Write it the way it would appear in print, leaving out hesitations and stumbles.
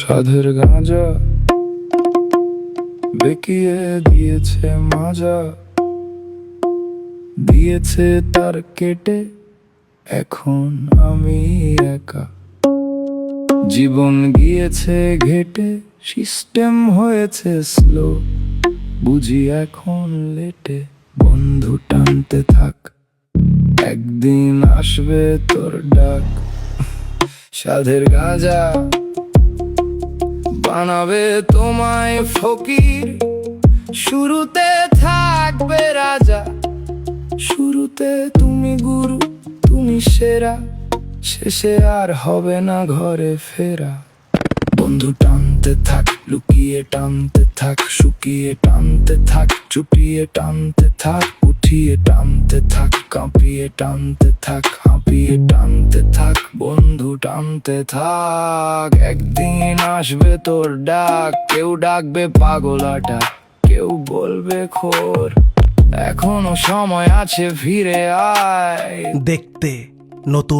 সাধের গাঁজা বেঁকিয়ে দিয়েছে মাজা, দিয়েছে তার কেটে, এখন আমি একা। জীবন গিয়েছে ঘেটে, সিস্টেম হয়েছে স্লো, বুঝি এখন লেটে। বন্ধু টানতে থাক, একদিন আসবে তোর ডাক। সাধের গাঁজা বানাবে তোমায় ফকির, শুরুতে থাকবে রাজা, শুরুতে তুমি গুরু, তুমি সেরা, শেষে আর হবে না ঘরে ফেরা। বন্ধু টানতে থাক, লুকিয়ে টানতে থাক, শুকিয়ে টানতে থাক, চুপিয়ে টানতে থাক, উঠিয়ে টানতে থাক, কাঁপিয়ে টানতে থাক, হাঁপিয়ে টানতে থাক। বন্ধু টানতে থাক, একদিন আসবে তোর ডাক। কেউ ডাকবে পাগলাটা, কেউ বলবে খোর, এখনো সময় আছে, ফিরে আয়। দেখতে নতুন